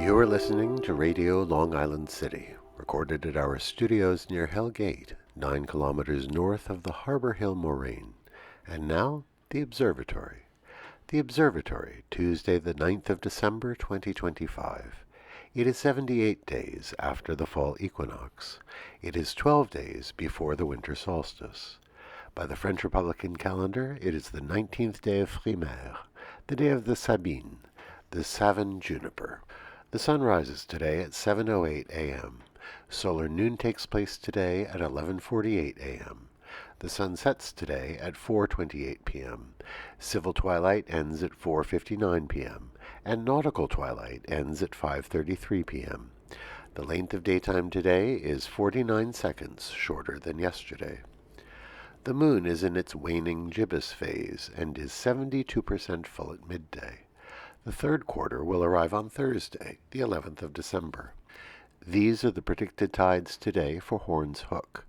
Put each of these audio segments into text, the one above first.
You are listening to Radio Long Island City, recorded at our studios near Hell Gate, 9 kilometers north of the Harbor Hill Moraine. And now, the Observatory. The Observatory, Tuesday the 9th of December, 2025. It is 78 days after the fall equinox. It is 12 days before the winter solstice. By the French Republican calendar, it is the 19th day of Frimaire, the day of the Sabine, the Savin juniper. The sun rises today at 7:08 a.m. Solar noon takes place today at 11:48 a.m. The sun sets today at 4:28 p.m. Civil twilight ends at 4:59 p.m. and nautical twilight ends at 5:33 p.m. The length of daytime today is 49 seconds shorter than yesterday. The moon is in its waning gibbous phase and is 72% full at midday. The third quarter will arrive on Thursday, the 11th of December. These are the predicted tides today for Horn's Hook.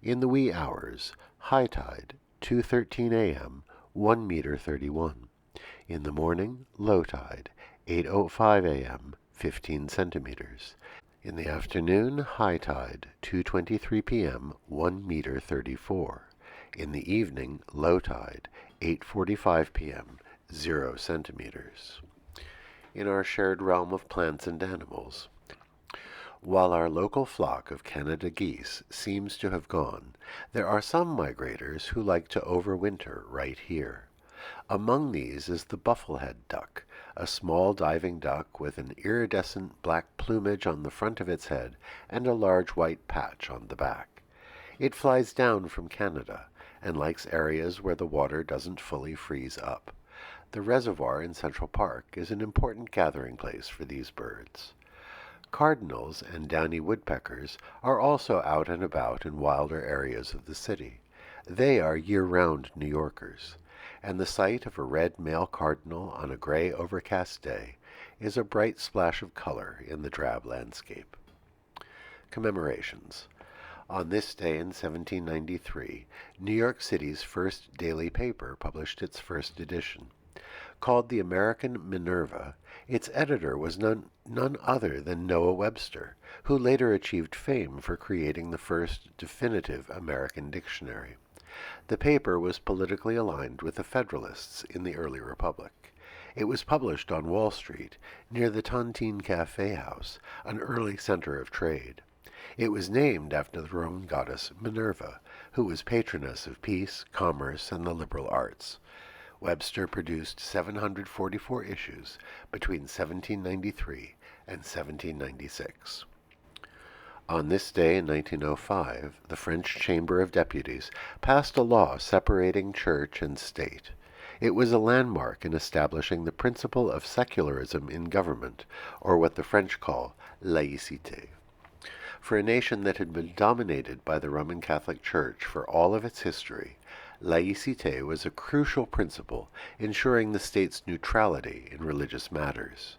In the wee hours, high tide, 2:13 a.m., 1 meter 31. In the morning, low tide, 8:05 a.m., 15 centimeters. In the afternoon, high tide, 2:23 p.m., 1 meter 34. In the evening, low tide, 8:45 p.m., 0 centimeters. In our shared realm of plants and animals, while our local flock of Canada geese seems to have gone, there are some migrators who like to overwinter right here. Among these is the bufflehead duck, a small diving duck with an iridescent black plumage on the front of its head and a large white patch on the back. It flies down from Canada and likes areas where the water doesn't fully freeze up. The reservoir in Central Park is an important gathering place for these birds. Cardinals and downy woodpeckers are also out and about in wilder areas of the city. They are year-round New Yorkers, and the sight of a red male cardinal on a gray overcast day is a bright splash of color in the drab landscape. Commemorations. On this day in 1793, New York City's first daily paper published its first edition. Called the American Minerva, its editor was none other than Noah Webster, who later achieved fame for creating the first definitive American dictionary. The paper was politically aligned with the Federalists in the early Republic. It was published on Wall Street, near the Tontine Cafe House, an early center of trade. It was named after the Roman goddess Minerva, who was patroness of peace, commerce, and the liberal arts. Webster produced 744 issues between 1793 and 1796. On this day in 1905, the French Chamber of Deputies passed a law separating church and state. It was a landmark in establishing the principle of secularism in government, or what the French call laïcité. For a nation that had been dominated by the Roman Catholic Church for all of its history, laïcité was a crucial principle ensuring the state's neutrality in religious matters.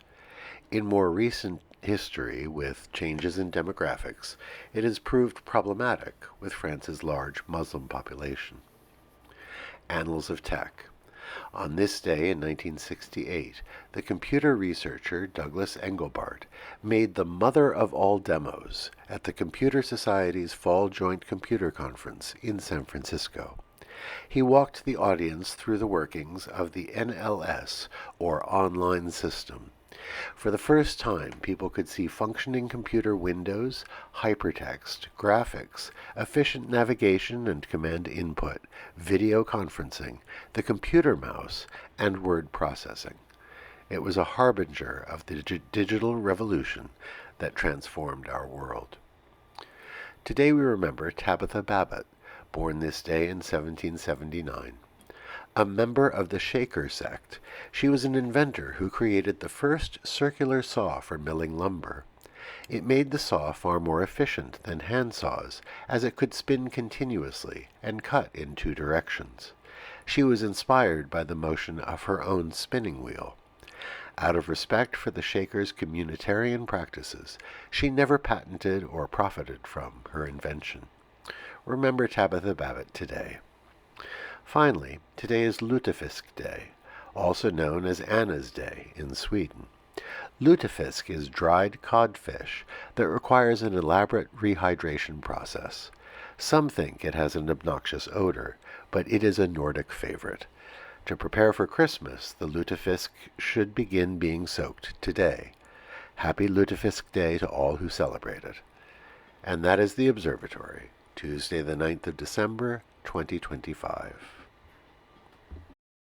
In more recent history, with changes in demographics, it has proved problematic with France's large Muslim population. Annals of Tech. On this day in 1968, the computer researcher Douglas Engelbart made the mother of all demos at the Computer Society's Fall Joint Computer Conference in San Francisco. He walked the audience through the workings of the NLS, or online system. For the first time, people could see functioning computer windows, hypertext, graphics, efficient navigation and command input, video conferencing, the computer mouse, and word processing. It was a harbinger of the digital revolution that transformed our world. Today we remember Tabitha Babbitt, born this day in 1779. A member of the Shaker sect, she was an inventor who created the first circular saw for milling lumber. It made the saw far more efficient than hand saws, as it could spin continuously and cut in two directions. She was inspired by the motion of her own spinning wheel. Out of respect for the Shaker's communitarian practices, she never patented or profited from her invention. Remember Tabitha Babbitt today. Finally, today is Lutefisk Day, also known as Anna's Day in Sweden. Lutefisk is dried codfish that requires an elaborate rehydration process. Some think it has an obnoxious odor, but it is a Nordic favorite. To prepare for Christmas, the lutefisk should begin being soaked today. Happy Lutefisk Day to all who celebrate it. And that is the Observatory, Tuesday the 9th of December, 2025.